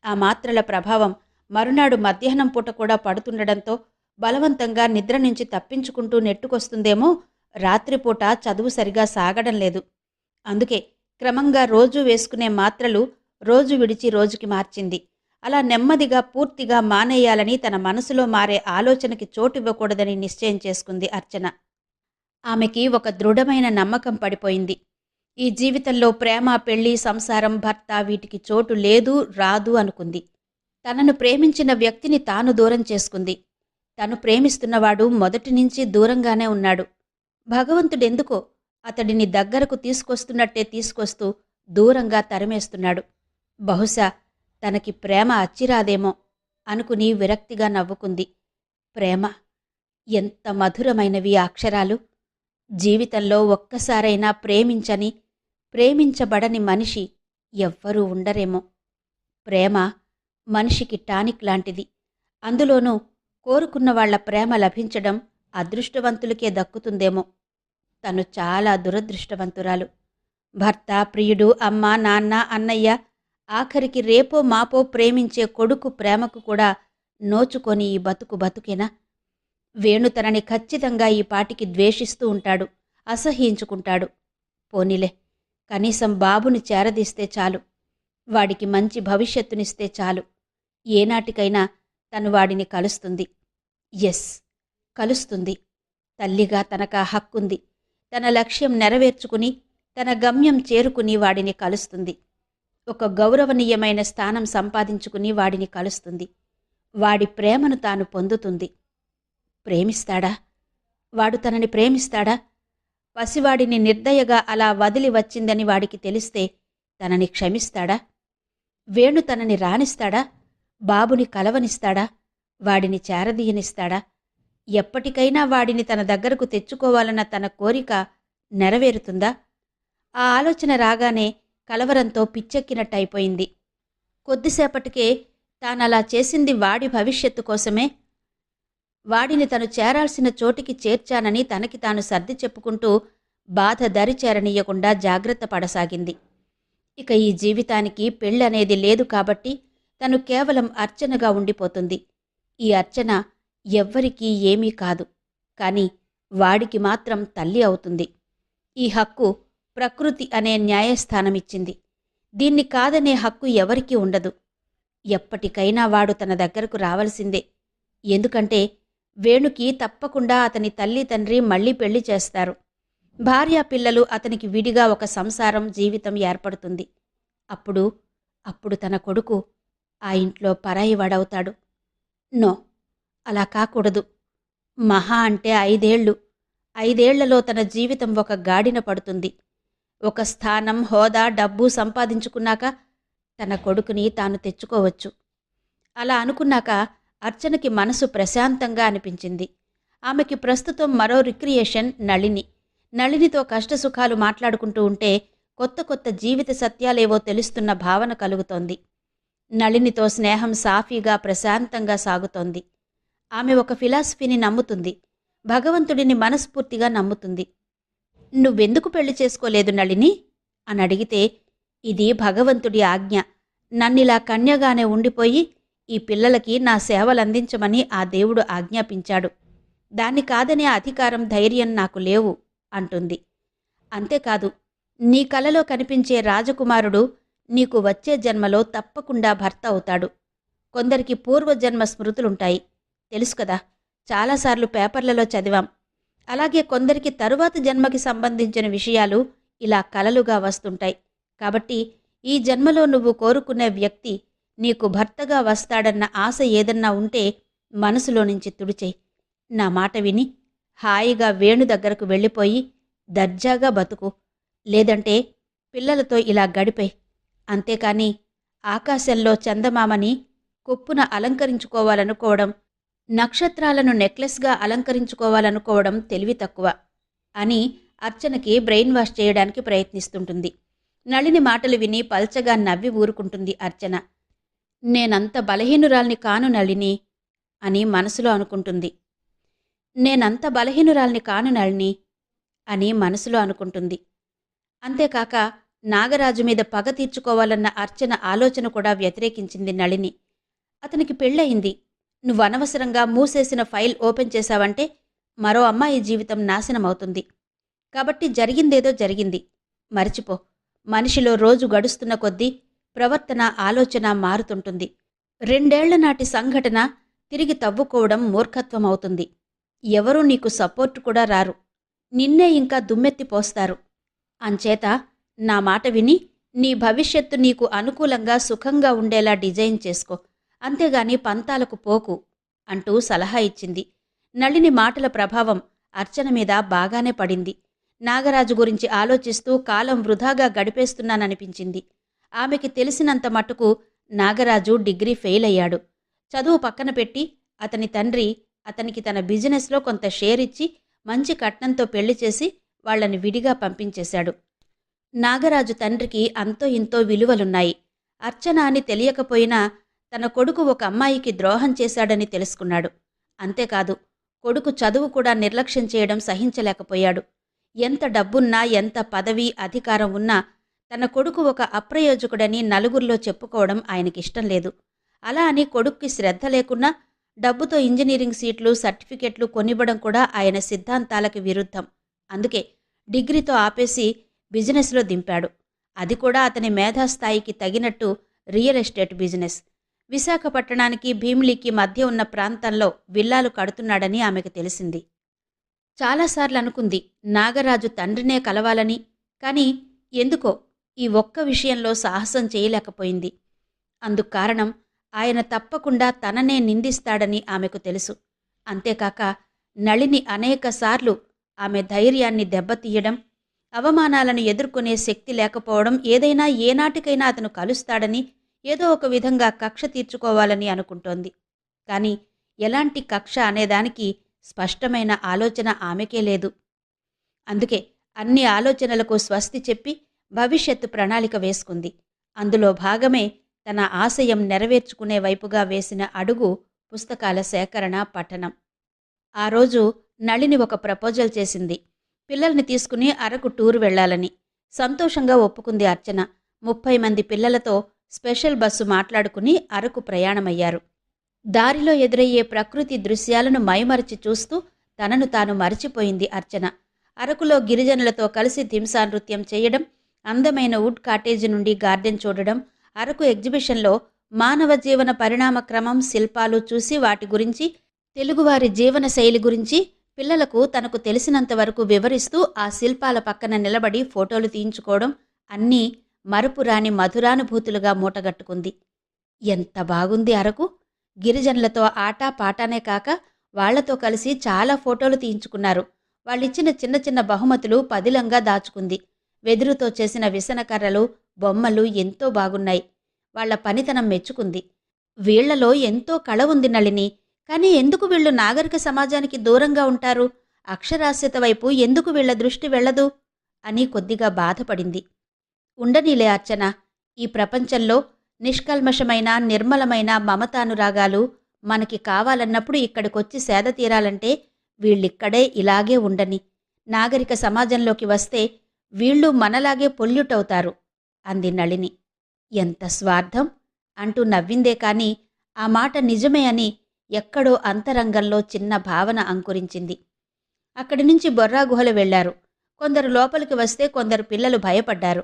[SPEAKER 1] ఆ మాత్రల ప్రభావం మరునాడు మధ్యాహ్నం పూట కూడా పడుతుండడంతో బలవంతంగా నిద్ర నుంచి తప్పించుకుంటూ నెట్టుకొస్తుందేమో రాత్రిపూట చదువు సరిగా సాగడం లేదు. అందుకే క్రమంగా రోజూ వేసుకునే మాత్రలు రోజు విడిచి రోజుకి మార్చింది. అలా నెమ్మదిగా పూర్తిగా మానేయాలని తన మనసులో మారే ఆలోచనకి చోటివ్వకూడదని నిశ్చయం చేసుకుంది అర్చన. ఆమెకి ఒక దృఢమైన నమ్మకం పడిపోయింది. ఈ జీవితంలో ప్రేమ, పెళ్లి, సంసారం, భర్త వీటికి చోటు లేదు, రాదు అనుకుంది. తనను ప్రేమించిన వ్యక్తిని తాను దూరం చేసుకుంది. తను ప్రేమిస్తున్నవాడు మొదటి నుంచి దూరంగానే ఉన్నాడు. భగవంతుడెందుకో అతడిని దగ్గరకు తీసుకొస్తున్నట్టే తీసుకొస్తూ దూరంగా తరిమేస్తున్నాడు. బహుశా తనకి ప్రేమ అచ్చిరాదేమో అనుకుని విరక్తిగా నవ్వుకుంది. ప్రేమ, ఎంత మధురమైనవి ఆ అక్షరాలు! జీవితంలో ఒక్కసారైనా ప్రేమించని, ప్రేమించబడని మనిషి ఎవ్వరూ ఉండరేమో. ప్రేమ మనిషికి టానిక్ లాంటిది. అందులోనూ కోరుకున్న వాళ్ల ప్రేమ లభించడం అదృష్టవంతులకే దక్కుతుందేమో. తను చాలా దురదృష్టవంతురాలు. భర్త, ప్రియుడు, అమ్మ, నాన్న, అన్నయ్య, ఆఖరికి రేపో మాపో ప్రేమించే కొడుకు ప్రేమకు కూడా నోచుకొని ఈ బతుకు బతుకేనా? వేణు తనని ఖచ్చితంగా ఈ పాటికి ద్వేషిస్తూ ఉంటాడు, అసహ్యించుకుంటాడు. పోనీలే, కనీసం బాబుని చేరదీస్తే చాలు, వాడికి మంచి భవిష్యత్తునిస్తే చాలు. ఏనాటికైనా తను వాడిని కలుస్తుంది. ఎస్, కలుస్తుంది. తల్లిగా తనకా హక్కుంది. తన లక్ష్యం నెరవేర్చుకుని, తన గమ్యం చేరుకుని వాడిని కలుస్తుంది. ఒక గౌరవనీయమైన స్థానం సంపాదించుకుని వాడిని కలుస్తుంది. వాడి ప్రేమను తాను పొందుతుంది. ప్రేమిస్తాడా? వాడు తనని ప్రేమిస్తాడా? పసివాడిని నిర్దయగా అలా వదిలి వచ్చిందని వాడికి తెలిస్తే తనని క్షమిస్తాడా? వేణు తనని రానిస్తాడా? బాబుని కలవనిస్తాడా? వాడిని చేరదీయనిస్తాడా? ఎప్పటికైనా వాడిని తన దగ్గరకు తెచ్చుకోవాలన్న తన కోరిక నెరవేరుతుందా? ఆ ఆలోచన రాగానే కలవరంతో పిచ్చెక్కినట్టయిపోయింది. కొద్దిసేపటికే తానలా చేసింది వాడి భవిష్యత్తు కోసమే. వాడిని తను చేరాల్సిన చోటికి చేర్చానని తనకి తాను సర్ది చెప్పుకుంటూ బాధ దరిచేరనీయకుండా జాగ్రత్త పడసాగింది. ఇక ఈ జీవితానికి పెళ్ళనేది లేదు కాబట్టి తను కేవలం అర్చనగా ఉండిపోతుంది. ఈ అర్చన ఎవ్వరికీ ఏమీ కాదు, కాని వాడికి మాత్రం తల్లి అవుతుంది. ఈ హక్కు ప్రకృతి అనే న్యాయస్థానమిచ్చింది. దీన్ని కాదనే హక్కు ఎవరికీ ఉండదు. ఎప్పటికైనా వాడు తన దగ్గరకు రావలసిందే. ఎందుకంటే వేణుకి తప్పకుండా అతని తల్లి తండ్రి మళ్లీ పెళ్లి చేస్తారు. భార్యా పిల్లలు, అతనికి విడిగా ఒక సంసారం, జీవితం ఏర్పడుతుంది. అప్పుడు తన కొడుకు ఆ ఇంట్లో పరాయివాడవుతాడు. నో, అలా కాకూడదు. మహా అంటే 5 ఏళ్ళు. 5 ఏళ్లలో తన జీవితం ఒక గాడిన పడుతుంది. ఒక స్థానం, హోదా, డబ్బు సంపాదించుకున్నాక తన కొడుకుని తాను తెచ్చుకోవచ్చు. అలా అనుకున్నాక అర్చనకి మనసు ప్రశాంతంగా అనిపించింది. ఆమెకి ప్రస్తుతం మరో రిక్రియేషన్ నళిని. నళినితో కష్టసుఖాలు మాట్లాడుకుంటూ ఉంటే కొత్త కొత్త జీవిత సత్యాలేవో తెలుస్తున్న భావన కలుగుతోంది. నళినితో స్నేహం సాఫీగా, ప్రశాంతంగా సాగుతోంది. ఆమె ఒక ఫిలాసఫీని నమ్ముతుంది. భగవంతుడిని మనస్ఫూర్తిగా నమ్ముతుంది. నువ్వెందుకు పెళ్లి చేసుకోలేదు నళిని అని అడిగితే, ఇది భగవంతుడి ఆజ్ఞ. నన్నిలా కన్యగానే ఉండిపోయి ఈ పిల్లలకి నా సేవలందించమని ఆ దేవుడు ఆజ్ఞాపించాడు. దాన్ని కాదనే అధికారం, ధైర్యం నాకు లేవు అంటుంది. అంతేకాదు, నీ కలలో కనిపించే రాజకుమారుడు నీకు వచ్చే జన్మలో తప్పకుండా భర్త అవుతాడు. కొందరికి పూర్వజన్మ స్మృతులుంటాయి, తెలుసు కదా, చాలాసార్లు పేపర్లలో చదివాం. అలాగే కొందరికి తరువాత జన్మకి సంబంధించిన విషయాలు ఇలా కలలుగా వస్తుంటాయి. కాబట్టి ఈ జన్మలో నువ్వు కోరుకునే వ్యక్తి నీకు భర్తగా వస్తాడన్న ఆశ ఏదన్నా ఉంటే మనసులో నుంచి తుడిచేయి. నా మాట విని హాయిగా వేణు దగ్గరకు వెళ్ళిపోయి దర్జాగా బతుకు. లేదంటే పిల్లలతో ఇలా గడిపే. అంతేకాని ఆకాశంలో చందమామని కొప్పున అలంకరించుకోవాలనుకోవడం, నక్షత్రాలను నెక్లెస్గా అలంకరించుకోవాలనుకోవడం తెలివి తక్కువ అని అర్చనకి బ్రెయిన్ వాష్ చేయడానికి ప్రయత్నిస్తుంటుంది. నళిని మాటలు విని పల్చగా నవ్వి ఊరుకుంటుంది అర్చన. నేనంత బలహీనురాల్ని కాను నళిని అని మనసులో అనుకుంటుంది. నేనంత బలహీనురాల్ని కాను నళిని అని మనసులో అనుకుంటుంది. అంతేకాక నాగరాజు మీద పగ తీర్చుకోవాలన్న అర్చన ఆలోచన కూడా వ్యతిరేకించింది నళిని. అతనికి పెళ్ళయింది. నువ్వనవసరంగా మూసేసిన ఫైల్ ఓపెన్ చేశావంటే మరో అమ్మాయి జీవితం నాశనమవుతుంది. కాబట్టి జరిగిందేదో జరిగింది. మరిచిపో. మనిషిలో రోజు గడుస్తున్న కొద్దీ ప్రవర్తన, ఆలోచన మారుతుంటుంది. 2 ఏళ్ల నాటి సంఘటన తిరిగి తవ్వుకోవడం మూర్ఖత్వం అవుతుంది. ఎవరూ నీకు సపోర్టు కూడా రారు. నిన్నే ఇంకా దుమ్మెత్తిపోస్తారు. అంచేత నా మాట విని నీ భవిష్యత్తు నీకు అనుకూలంగా సుఖంగా ఉండేలా డిజైన్ చేసుకో. అంతేగాని పంతాలకు పోకు అంటూ సలహా ఇచ్చింది. నళిని మాటల ప్రభావం అర్చన మీద బాగానే పడింది. నాగరాజు గురించి ఆలోచిస్తూ కాలం వృధాగా గడిపేస్తున్నాననిపించింది. ఆమెకి తెలిసినంత మట్టుకు నాగరాజు డిగ్రీ ఫెయిల్ అయ్యాడు. చదువు పక్కన పెట్టి అతని తండ్రి అతనికి తన బిజినెస్లో కొంత షేర్ ఇచ్చి మంచి కట్నంతో పెళ్లి చేసి వాళ్లని విడిగా పంపించేశాడు. నాగరాజు తండ్రికి అంతో ఇంతో విలువలున్నాయి. అర్చన అని తెలియకపోయినా తన కొడుకు ఒక అమ్మాయికి ద్రోహం చేశాడని తెలుసుకున్నాడు. అంతేకాదు, కొడుకు చదువు కూడా నిర్లక్ష్యం చేయడం సహించలేకపోయాడు. ఎంత డబ్బున్నా, ఎంత పదవి, అధికారం ఉన్నా తన కొడుకు ఒక అప్రయోజకుడని నలుగురిలో చెప్పుకోవడం ఆయనకిష్టం లేదు. అలా అని కొడుక్కి శ్రద్ధ లేకున్నా డబ్బుతో ఇంజనీరింగ్ సీట్లు, సర్టిఫికెట్లు కొనివ్వడం కూడా ఆయన సిద్ధాంతాలకి విరుద్ధం. అందుకే డిగ్రీతో ఆపేసి బిజినెస్లో దింపాడు. అది కూడా అతని మేధాస్థాయికి తగినట్టు రియల్ ఎస్టేట్ బిజినెస్. విశాఖపట్టణానికి, భీమిలికి మధ్య ఉన్న ప్రాంతంలో విల్లాలు కడుతున్నాడని ఆమెకు తెలిసింది. చాలాసార్లు అనుకుంది నాగరాజు తండ్రినే కలవాలని. కానీ ఎందుకో ఈ ఒక్క విషయంలో సాహసం చేయలేకపోయింది. అందుకు కారణం ఆయన తప్పకుండా తననే నిందిస్తాడని ఆమెకు తెలుసు. అంతేకాక నళిని అనేకసార్లు ఆమె ధైర్యాన్ని దెబ్బతీయడం, అవమానాలను ఎదుర్కొనే శక్తి లేకపోవడం, ఏదైనా ఏనాటికైనా అతను కలుస్తాడని ఏదో ఒక విధంగా కక్ష తీర్చుకోవాలని అనుకుంటోంది. కానీ ఎలాంటి కక్ష అనేదానికి స్పష్టమైన ఆలోచన ఆమెకే లేదు. అందుకే అన్ని ఆలోచనలకు స్వస్తి చెప్పి భవిష్యత్తు ప్రణాళిక వేసుకుంది. అందులో భాగమే తన ఆశయం నెరవేర్చుకునే వైపుగా వేసిన అడుగు పుస్తకాల సేకరణ, పఠనం. ఆ రోజు నళిని ఒక ప్రపోజల్ చేసింది. పిల్లల్ని తీసుకుని అరకు టూరు వెళ్లాలని. సంతోషంగా ఒప్పుకుంది అర్చన. 30 మంది పిల్లలతో స్పెషల్ బస్సు మాట్లాడుకుని అరకు ప్రయాణమయ్యారు. దారిలో ఎదురయ్యే ప్రకృతి దృశ్యాలను మైమరచి చూస్తూ తనను తాను మరిచిపోయింది అర్చన. అరకులో గిరిజనులతో కలిసి ధింసా నృత్యం చేయడం, అందమైన వుడ్ కాటేజీ నుండి గార్డెన్ చూడడం, అరకు ఎగ్జిబిషన్లో మానవ జీవన పరిణామ క్రమం, శిల్పాలు చూసి వాటి గురించి, తెలుగువారి జీవన శైలి గురించి పిల్లలకు తనకు తెలిసినంతవరకు వివరిస్తూ ఆ శిల్పాల పక్కన నిలబడి ఫోటోలు తీయించుకోవడం అన్నీ మరపురాని మధురానుభూతులుగా మూటగట్టుకుంది. ఎంత బాగుంది అరకు! గిరిజనులతో ఆటా పాటానే కాక వాళ్లతో కలిసి చాలా ఫోటోలు తీయించుకున్నారు. వాళ్ళిచ్చిన చిన్న చిన్న బహుమతులు పదిలంగా దాచుకుంది. వెదురుతో చేసిన విసనకర్రలు, బొమ్మలు ఎంతో బాగున్నాయి. వాళ్ల పనితనం మెచ్చుకుంది. వీళ్లలో ఎంతో కళ ఉంది నళిని. కానీ ఎందుకు వీళ్లు నాగరిక సమాజానికి దూరంగా ఉంటారు? అక్షరాస్యత వైపు ఎందుకు వీళ్ల దృష్టి వెళ్లదు అని కొద్దిగా బాధపడింది. ఉండనీలే అర్చన, ఈ ప్రపంచంలో నిష్కల్మషమైన, నిర్మలమైన మమతానురాగాలు మనకి కావాలన్నప్పుడు ఇక్కడికొచ్చి సేద తీరాలంటే వీళ్ళిక్కడే ఇలాగే ఉండని. నాగరిక సమాజంలోకి వస్తే వీళ్ళు మనలాగే పొల్యూట్ అవుతారు అంది నళిని. ఎంత స్వార్థం అంటూ నవ్విందే కాని ఆ మాట నిజమే అని ఎక్కడో అంతరంగంలో చిన్న భావన అంకురించింది. అక్కడి నుంచి బొర్రాగుహలు వెళ్లారు. కొందరు లోపలికి వస్తే కొందరు పిల్లలు భయపడ్డారు.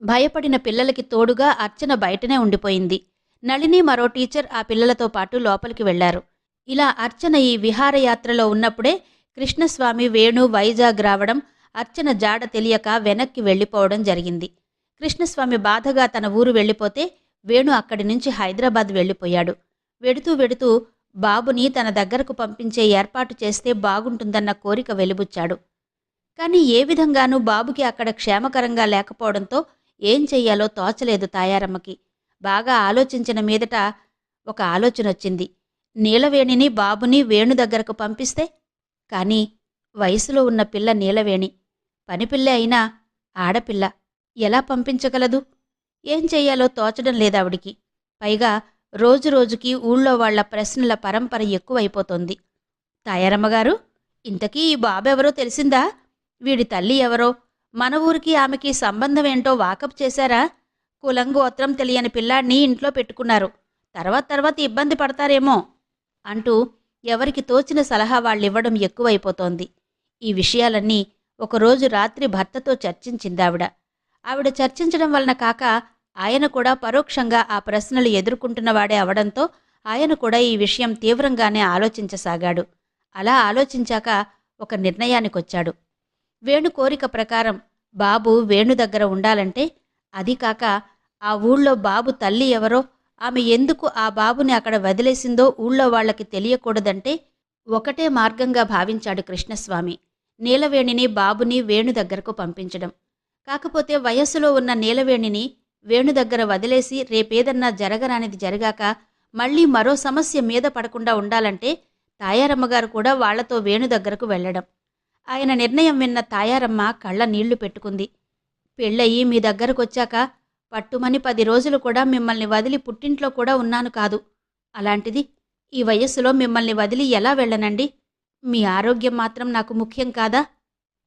[SPEAKER 1] భయపడిన పిల్లలకి తోడుగా అర్చన బయటనే ఉండిపోయింది. నళిని, మరో టీచర్ ఆ పిల్లలతో పాటు లోపలికి వెళ్లారు. ఇలా అర్చన ఈ విహారయాత్రలో ఉన్నప్పుడే కృష్ణస్వామి, వేణు వైజాగ్ రావడం, అర్చన జాడ తెలియక వెనక్కి వెళ్లిపోవడం జరిగింది. కృష్ణస్వామి బాధగా తన ఊరు వెళ్లిపోతే వేణు అక్కడి నుంచి హైదరాబాద్ వెళ్లిపోయాడు. వెడుతూ వెడుతూ బాబుని తన దగ్గరకు పంపించే ఏర్పాటు చేస్తే బాగుంటుందన్న కోరిక వెలిబుచ్చాడు. కానీ ఏ విధంగానూ బాబుకి అక్కడ క్షేమకరంగా లేకపోవడంతో ఏం చెయ్యాలో తోచలేదు తాయారమ్మకి. బాగా ఆలోచించిన మీదట ఒక ఆలోచనొచ్చింది. నీలవేణిని, బాబుని వేణు దగ్గరకు పంపిస్తే? కానీ వయసులో ఉన్న పిల్ల నీలవేణి. పనిపిల్లే అయినా ఆడపిల్ల ఎలా పంపించగలదు? ఏం చెయ్యాలో తోచడం లేదావిడికి. పైగా రోజురోజుకి ఊళ్ళో వాళ్ల ప్రశ్నల పరంపర ఎక్కువైపోతోంది. తాయారమ్మగారు, ఇంతకీ ఈ బాబెవరో తెలిసిందా? వీడి తల్లి ఎవరో, మన ఊరికి ఆమెకి సంబంధమేంటో వాకప్ చేశారా? కులం గోత్రం తెలియని పిల్లాడిని ఇంట్లో పెట్టుకున్నారు. తర్వాత ఇబ్బంది పడతారేమో అంటూ ఎవరికి తోచిన సలహా వాళ్ళివ్వడం ఎక్కువైపోతోంది. ఈ విషయాలన్నీ ఒకరోజు రాత్రి భర్తతో చర్చించిందావిడ. ఆవిడ చర్చించడం వలన కాక ఆయన కూడా పరోక్షంగా ఆ ప్రశ్నలు ఎదుర్కొంటున్నవాడే అవడంతో ఆయన కూడా ఈ విషయం తీవ్రంగానే ఆలోచించసాగాడు. అలా ఆలోచించాక ఒక నిర్ణయానికొచ్చాడు. వేణు కోరిక ప్రకారం బాబు వేణు దగ్గర ఉండాలంటే, అది కాక ఆ ఊళ్ళో బాబు తల్లి ఎవరో, ఆమె ఎందుకు ఆ బాబుని అక్కడ వదిలేసిందో ఊళ్ళో వాళ్లకి తెలియకూడదంటే ఒకటే మార్గంగా భావించాడు కృష్ణస్వామి. నీలవేణిని బాబుని వేణు దగ్గరకు పంపించడం. కాకపోతే వయస్సులో ఉన్న నీలవేణిని వేణు దగ్గర వదిలేసి రేపేదన్నా జరగరానిది జరిగాక మళ్లీ మరో సమస్య మీద పడకుండా ఉండాలంటే తాయారమ్మగారు కూడా వాళ్లతో వేణు దగ్గరకు వెళ్లడం. ఆయన నిర్ణయం విన్న తాయారమ్మ కళ్ళ నీళ్లు పెట్టుకుంది. పెళ్ళయి మీ దగ్గరకొచ్చాక పట్టుమని 10 రోజులు కూడా మిమ్మల్ని వదిలి పుట్టింట్లో కూడా ఉన్నాను కాదు. అలాంటిది ఈ వయస్సులో మిమ్మల్ని వదిలి ఎలా వెళ్ళనండి? మీ ఆరోగ్యం మాత్రం నాకు ముఖ్యం కాదా?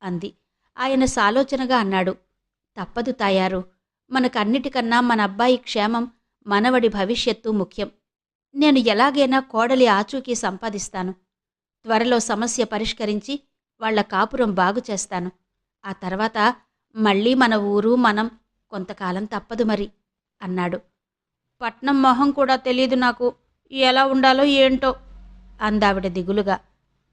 [SPEAKER 1] అంది. ఆయన సాలోచనగా అన్నాడు. తప్పదు తాయారు. మనకన్నిటికన్నా మన అబ్బాయి క్షేమం, మనవడి భవిష్యత్తు ముఖ్యం. నేను ఎలాగైనా కోడలి ఆచూకీ సంపాదిస్తాను. త్వరలో సమస్య పరిష్కరించి వాళ్ల కాపురం బాగుచేస్తాను. ఆ తర్వాత మళ్లీ మన ఊరు మనం కొంతకాలం తప్పదు మరి అన్నాడు. పట్నం మొహం కూడా తెలీదు నాకు, ఎలా ఉండాలో ఏంటో అందావిడ దిగులుగా.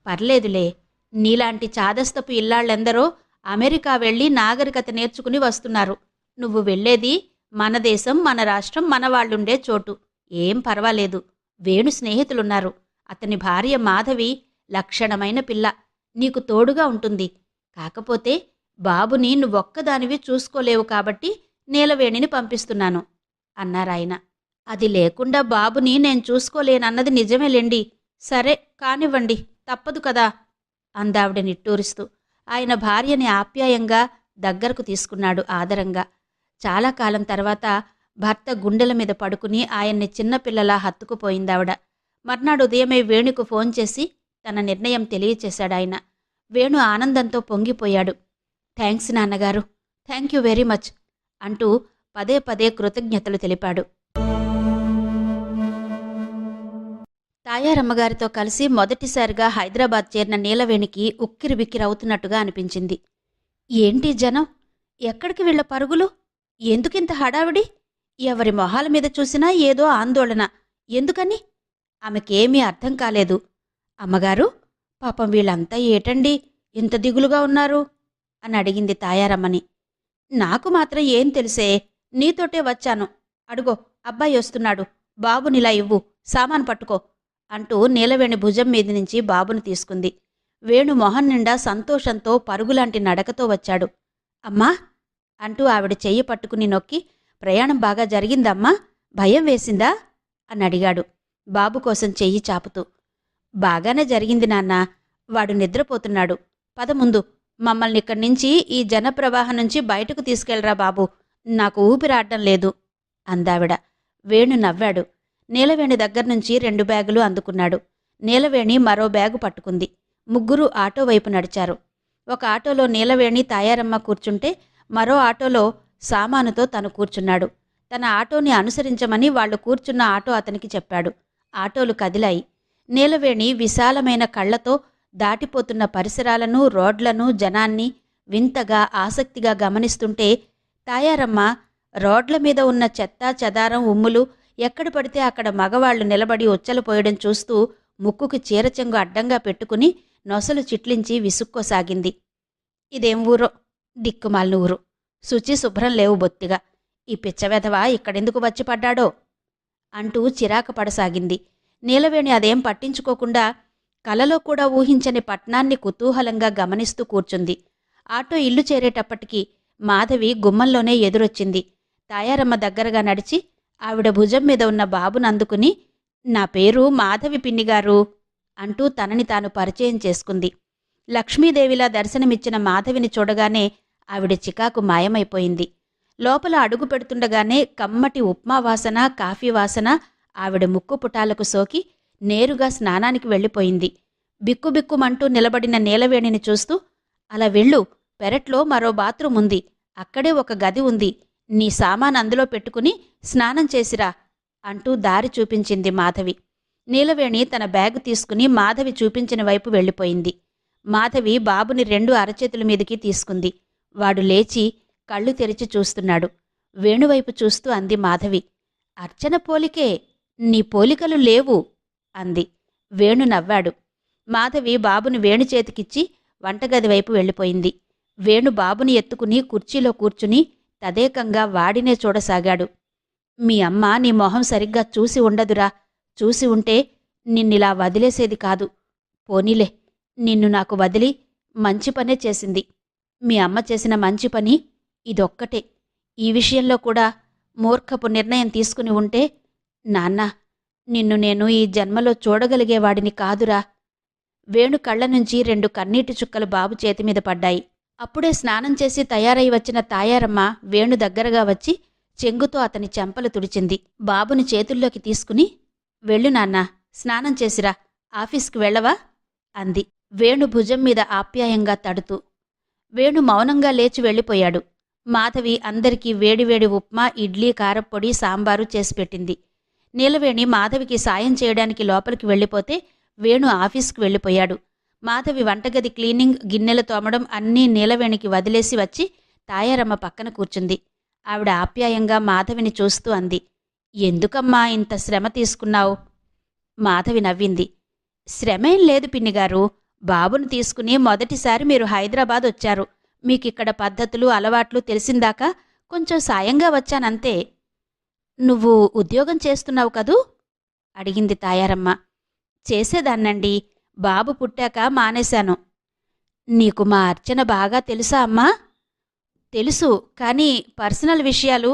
[SPEAKER 1] పర్లేదులే, నీలాంటి చాదస్తపు ఇల్లాళ్ళెందరో అమెరికా వెళ్ళి నాగరికత నేర్చుకుని వస్తున్నారు. నువ్వు వెళ్ళేది మన దేశం, మన రాష్ట్రం, మన వాళ్ళుండే చోటు. ఏం పర్వాలేదు. వేణు స్నేహితులున్నారు. అతని భార్య మాధవి లక్షణమైన పిల్ల, నీకు తోడుగా ఉంటుంది. కాకపోతే బాబుని నువ్వొక్కదానివి చూసుకోలేవు కాబట్టి నీలవేణిని పంపిస్తున్నాను అన్నారాయన. అది లేకుండా బాబుని నేను చూసుకోలేనన్నది నిజమేలేండి. సరే కానివ్వండి, తప్పదు కదా అందావిడ నిట్టూరుస్తూ. ఆయన భార్యని ఆప్యాయంగా దగ్గరకు తీసుకున్నాడు ఆదరంగా. చాలా కాలం తర్వాత భర్త గుండెల మీద పడుకుని ఆయన్ని చిన్నపిల్లలా హత్తుకుపోయిందావిడ. మర్నాడు ఉదయమే వేణుకు ఫోన్ చేసి తన నిర్ణయం తెలియచేశాడాయన. వేణు ఆనందంతో పొంగిపోయాడు. థ్యాంక్స్ నాన్నగారు, థ్యాంక్ యూ వెరీ మచ్ అంటూ పదే పదే కృతజ్ఞతలు తెలిపాడు. తాయారమ్మగారితో కలిసి మొదటిసారిగా హైదరాబాద్ చేరిన నీలవేణికి ఉక్కిరిబిక్కిరవుతున్నట్టుగా అనిపించింది. ఏంటి జనం? ఎక్కడికి వీళ్ల పరుగులు? ఎందుకింత హడావిడి? ఎవరి మొహాల మీద చూసినా ఏదో ఆందోళన. ఎందుకని? ఆమెకేమీ అర్థం కాలేదు. అమ్మగారు, పాపం వీళ్ళంతా ఏటండి ఇంత దిగులుగా ఉన్నారు అని అడిగింది తాయారమ్మని. నాకు మాత్రం ఏం తెలిసే, నీతోటే వచ్చాను. అడుగో అబ్బాయి వస్తున్నాడు, బాబునిలా ఇవ్వు, సామాను పట్టుకో అంటూ నీలవేణి భుజం మీద నుంచి బాబును తీసుకుంది. వేణు మొహం నిండా సంతోషంతో పరుగులాంటి నడకతో వచ్చాడు. అమ్మా అంటూ ఆవిడ చెయ్యి పట్టుకుని నొక్కి, ప్రయాణం బాగా జరిగిందమ్మా, భయం వేసిందా అని అడిగాడు బాబు కోసం చెయ్యి చాపుతూ. బాగానే జరిగింది నాన్నా, వాడు నిద్రపోతున్నాడు. పద ముందు, మమ్మల్ని ఇక్కడి నుంచి ఈ జనప్రవాహం నుంచి బయటకు తీసుకెళ్లరా బాబు, నాకు ఊపిరాడడం లేదు అందావిడ. వేణు నవ్వాడు. నీలవేణి దగ్గర్నుంచి 2 బ్యాగులు అందుకున్నాడు. నీలవేణి మరో బ్యాగు పట్టుకుంది. ముగ్గురు ఆటో వైపు నడిచారు. ఒక ఆటోలో నీలవేణి తాయారమ్మ కూర్చుంటే మరో ఆటోలో సామానుతో తను కూర్చున్నాడు. తన ఆటోని అనుసరించమని వాళ్లు కూర్చున్న ఆటో అతనికి చెప్పాడు. ఆటోలు కదిలాయి. నీలవేణి విశాలమైన కళ్లతో దాటిపోతున్న పరిసరాలను, రోడ్లను, జనాన్ని వింతగా ఆసక్తిగా గమనిస్తుంటే తాయారమ్మ రోడ్ల మీద ఉన్న చెత్త చెదారం, ఉమ్ములు, ఎక్కడ పడితే అక్కడ మగవాళ్లు నిలబడి ఉచ్చలు పోయడం చూస్తూ ముక్కుకు చీరచెంగు అడ్డంగా పెట్టుకుని నొసలు చిట్లించి విసుక్కోసాగింది. ఇదేం ఊరో, దిక్కుమాలిన ఊరు. శుచి శుభ్రం లేవు బొత్తిగా. ఈ పిచ్చవెధవ ఇక్కడెందుకు వచ్చి పడ్డాడో అంటూ చిరాకు పడసాగింది. నీలవేణి అదేం పట్టించుకోకుండా కలలో కూడా ఊహించని పట్నాన్ని కుతూహలంగా గమనిస్తూ కూర్చుంది. ఆటో ఇల్లు చేరేటప్పటికి మాధవి గుమ్మంలోనే ఎదురొచ్చింది. తాయారమ్మ దగ్గరగా నడిచి ఆవిడ భుజం మీద ఉన్న బాబునందుకుని, నా పేరు మాధవి పిన్నిగారు అంటూ తనని తాను పరిచయం చేసుకుంది. లక్ష్మీదేవిలా దర్శనమిచ్చిన మాధవిని చూడగానే ఆవిడ చికాకు మాయమైపోయింది. లోపల అడుగు పెడుతుండగానే కమ్మటి ఉప్మా వాసన, కాఫీ వాసన ఆవిడ ముక్కు పుటాలకు సోకి నేరుగా స్నానానికి వెళ్ళిపోయింది. బిక్కుబిక్కుమంటూ నిలబడిన నీలవేణిని చూస్తూ, అలా వెళ్ళు, పెరట్లో మరో బాత్రూం ఉంది, అక్కడే ఒక గది ఉంది, నీ సామాన్ అందులో పెట్టుకుని స్నానం చేసిరా అంటూ దారి చూపించింది మాధవి. నీలవేణి తన బ్యాగు తీసుకుని మాధవి చూపించిన వైపు వెళ్ళిపోయింది. మాధవి బాబుని 2 అరచేతుల మీదికి తీసుకుంది. వాడు లేచి కళ్ళు తెరిచి చూస్తున్నాడు. వేణువైపు చూస్తూ అంది మాధవి, అర్చన పోలికే, నీ పోలికలు లేవు అంది. వేణు నవ్వాడు. మాధవి బాబుని వేణు చేతికిచ్చి వంటగది వైపు వెళ్ళిపోయింది. వేణు బాబుని ఎత్తుకుని కుర్చీలో కూర్చుని తదేకంగా వాడినే చూడసాగాడు. మీ అమ్మ నీ మొహం సరిగ్గా చూసి ఉండదురా, చూసి ఉంటే నిన్నిలా వదిలేసేది కాదు. పోనీలే, నిన్ను నాకు వదిలి మంచి పనే చేసింది. మీ అమ్మ చేసిన మంచి పని ఇదొక్కటే. ఈ విషయంలో కూడా మూర్ఖపు నిర్ణయం తీసుకుని ఉంటే, నాన్న, నిన్ను నేను ఈ జన్మలో చూడగలిగేవాడిని కాదురా. వేణు కళ్ళ నుంచి 2 కన్నీటి చుక్కలు బాబు చేతిమీద పడ్డాయి. అప్పుడే స్నానం చేసి తయారై వచ్చిన తాయారమ్మ వేణు దగ్గరగా వచ్చి చెంగుతో అతని చెంపలు తుడిచింది. బాబుని చేతుల్లోకి తీసుకుని, వెళ్ళు నాన్నా, స్నానం చేసిరా, ఆఫీస్కి వెళ్ళవా అంది వేణు భుజం మీద ఆప్యాయంగా తడుతూ. వేణు మౌనంగా లేచి వెళ్ళిపోయాడు. మాధవి అందరికీ వేడివేడి ఉప్మా, ఇడ్లీ, కారప్పొడి, సాంబారు చేసిపెట్టింది. నీలవేణి మాధవికి సాయం చేయడానికి లోపలికి వెళ్ళిపోతే వేణు ఆఫీస్కి వెళ్ళిపోయాడు. మాధవి వంటగది క్లీనింగ్, గిన్నెలు తోమడం అన్నీ నీలవేణికి వదిలేసి వచ్చి తాయారమ్మ పక్కన కూర్చుంది. ఆవిడ ఆప్యాయంగా మాధవిని చూస్తూ అంది, ఎందుకమ్మా ఇంత శ్రమ తీసుకున్నావు? మాధవి నవ్వింది. శ్రమేం లేదు పిన్నిగారు, బాబును తీసుకుని మొదటిసారి మీరు హైదరాబాద్ వచ్చారు. మీకిక్కడ పద్ధతులు, అలవాట్లు తెలిసిందాకా కొంచెం సాయంగా వచ్చానంతే. నువ్వు ఉద్యోగం చేస్తున్నావు కదూ అడిగింది తాయారమ్మ. చేసేదాన్నండి, బాబు పుట్టాక మానేశాను. నీకు మా అర్చన బాగా తెలుసా అమ్మా? తెలుసు, కానీ పర్సనల్ విషయాలు,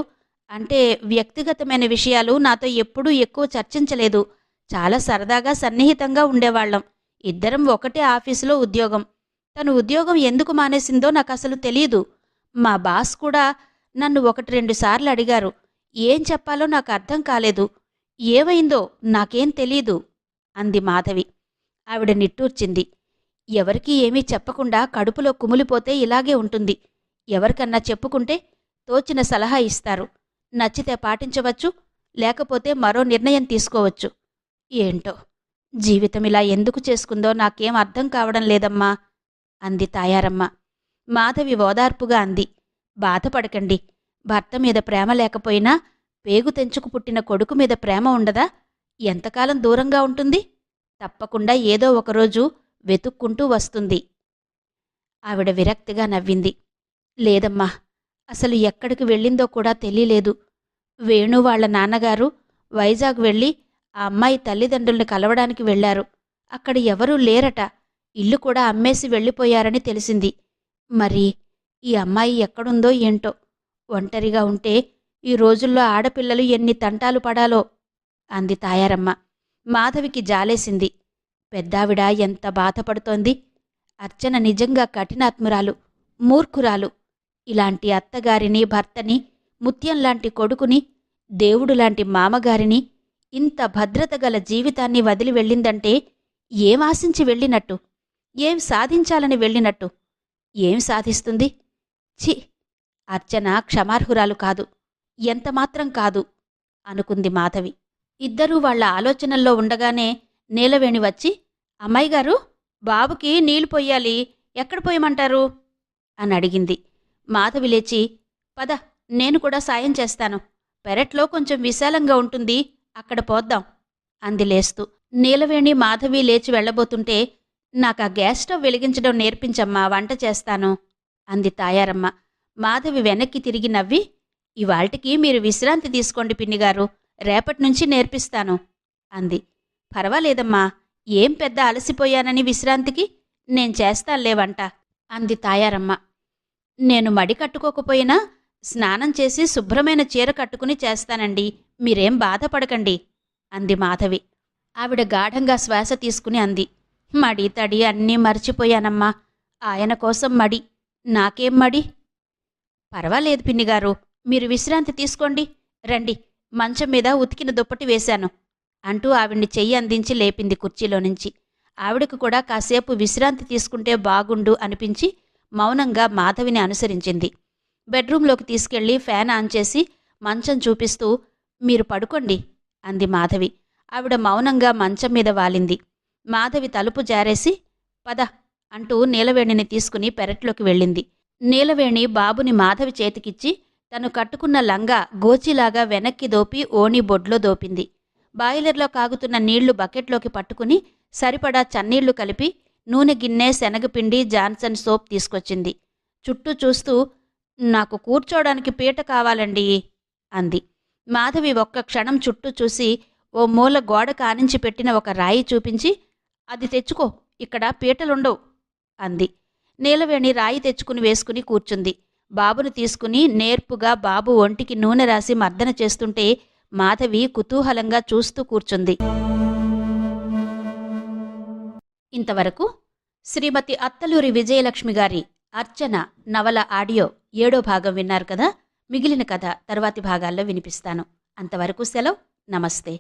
[SPEAKER 1] అంటే వ్యక్తిగతమైన విషయాలు నాతో ఎప్పుడూ ఎక్కువ చర్చించలేదు. చాలా సరదాగా సన్నిహితంగా ఉండేవాళ్లం. ఇద్దరం ఒకటే ఆఫీసులో ఉద్యోగం. తను ఉద్యోగం ఎందుకు మానేసిందో నాకసలు తెలీదు. మా బాస్ కూడా నన్ను 1-2 సార్లు అడిగారు. ఏం చెప్పాలో నాకు అర్థం కాలేదు. ఏమైందో నాకేం తెలీదు అంది మాధవి. ఆవిడ నిట్టూర్చింది. ఎవరికీ ఏమీ చెప్పకుండా కడుపులో కుమిలిపోతే ఇలాగే ఉంటుంది. ఎవరికన్నా చెప్పుకుంటే తోచిన సలహా ఇస్తారు. నచ్చితే పాటించవచ్చు, లేకపోతే మరో నిర్ణయం తీసుకోవచ్చు. ఏంటో జీవితం ఇలా ఎందుకు చేసుకుందో నాకేం అర్థం కావడం లేదమ్మా అంది తాయారమ్మ. మాధవి ఓదార్పుగా అంది, బాధపడకండి. భర్త మీద ప్రేమ లేకపోయినా పేగు తెంచుకు పుట్టిన కొడుకు మీద ప్రేమ ఉండదా? ఎంతకాలం దూరంగా ఉంటుంది? తప్పకుండా ఏదో ఒకరోజు వెతుక్కుంటూ వస్తుంది. ఆవిడ విరక్తిగా నవ్వింది. లేదమ్మా, అసలు ఎక్కడికి వెళ్ళిందో కూడా తెలియలేదు. వేణు వాళ్ల నాన్నగారు వైజాగ్ వెళ్ళి ఆ అమ్మాయి తల్లిదండ్రుల్ని కలవడానికి వెళ్లారు. అక్కడ ఎవరూ లేరట. ఇల్లు కూడా అమ్మేసి వెళ్ళిపోయారని తెలిసింది. మరి ఈ అమ్మాయి ఎక్కడుందో ఏంటో. ఒంటరిగా ఉంటే ఈ రోజుల్లో ఆడపిల్లలు ఎన్ని తంటాలు పడాలో అంది తాయారమ్మ. మాధవికి జాలేసింది. పెద్దావిడ ఎంత బాధపడుతోంది. అర్చన నిజంగా కఠినాత్మురాలు, మూర్ఖురాలు. ఇలాంటి అత్తగారిని, భర్తని, ముత్యంలాంటి కొడుకుని, దేవుడులాంటి మామగారిని, ఇంత భద్రత గల జీవితాన్ని వదిలి వెళ్ళిందంటే ఏం ఆశించి వెళ్ళినట్టు? ఏం సాధించాలని వెళ్ళినట్టు? ఏం సాధిస్తుంది? ఛీ, అర్చన క్షమార్హురాలు కాదు, ఎంతమాత్రం కాదు అనుకుంది మాధవి. ఇద్దరూ వాళ్ల ఆలోచనల్లో ఉండగానే నీలవేణి వచ్చి, అమ్మాయిగారు, బాబుకి నీళ్లు పొయ్యాలి, ఎక్కడ పోయమంటారు అని అడిగింది. మాధవి లేచి, పద, నేను కూడా సాయం చేస్తాను. పెరట్లో కొంచెం విశాలంగా ఉంటుంది, అక్కడ పోద్దాం అంది లేస్తూ. నీలవేణి, మాధవి లేచి వెళ్లబోతుంటే, నాకా గ్యాస్ స్టవ్ వెలిగించడం నేర్పించమ్మా, వంట చేస్తాను అంది తాయారమ్మ. మాధవి వెనక్కి తిరిగి నవ్వి, ఇవాళ్టికి మీరు విశ్రాంతి తీసుకోండి పిన్నిగారు, రేపట్నుంచి నేర్పిస్తాను అంది. పర్వాలేదమ్మా, ఏం పెద్ద అలసిపోయానని విశ్రాంతికి, నేను చేస్తానులే వంట అంది తాయారమ్మ. నేను మడి కట్టుకోకపోయినా స్నానం చేసి శుభ్రమైన చీర కట్టుకుని చేస్తానండి, మీరేం బాధపడకండి అంది మాధవి. ఆవిడ గాఢంగా శ్వాస తీసుకుని అంది, మడి తడి అన్నీ మర్చిపోయానమ్మా, ఆయన కోసం మడి. నాకేం మడి? పర్వాలేదు పిన్నిగారు, మీరు విశ్రాంతి తీసుకోండి. రండి, మంచం మీద ఉతికిన దుప్పటి వేశాను అంటూ ఆవిడ్ని చెయ్యి అందించి లేపింది కుర్చీలో నుంచి. ఆవిడకు కూడా కాసేపు విశ్రాంతి తీసుకుంటే బాగుండు అనిపించి మౌనంగా మాధవిని అనుసరించింది. బెడ్రూంలోకి తీసుకెళ్లి ఫ్యాన్ ఆన్ చేసి మంచం చూపిస్తూ, మీరు పడుకోండి అంది మాధవి. ఆవిడ మౌనంగా మంచం మీద వాలింది. మాధవి తలుపు జారేసి, పద అంటూ నీలవేణిని తీసుకుని పెరట్లోకి వెళ్ళింది. నీలవేణి బాబుని మాధవి చేతికిచ్చి తను కట్టుకున్న లంగా గోచిలాగా వెనక్కి దోపి ఓణి బొడ్లో దోపింది. బాయిలర్లో కాగుతున్న నీళ్లు బకెట్లోకి పట్టుకుని సరిపడా చన్నీళ్లు కలిపి నూనె గిన్నె, శనగపిండి, జాన్సన్ సోప్ తీసుకొచ్చింది. చుట్టూ చూస్తూ, నాకు కూర్చోడానికి పీట కావాలండి అంది. మాధవి ఒక్క క్షణం చుట్టూ చూసి ఓ మూల గోడ కానించి పెట్టిన ఒక రాయి చూపించి, అది తెచ్చుకో, ఇక్కడ పీటలుండవు అంది. నీలవేణి రాయి తెచ్చుకుని వేసుకుని కూర్చుంది. బాబును తీసుకుని నేర్పుగా బాబు ఒంటికి నూనె రాసి మర్దన చేస్తుంటే మాధవి కుతూహలంగా చూస్తూ కూర్చుంది. ఇంతవరకు శ్రీమతి అత్తలూరి విజయలక్ష్మి గారి అర్చన నవల ఆడియో 7వ భాగం విన్నారు కదా. మిగిలిన కథ తర్వాతి భాగాల్లో వినిపిస్తాను. అంతవరకు సెలవు. నమస్తే.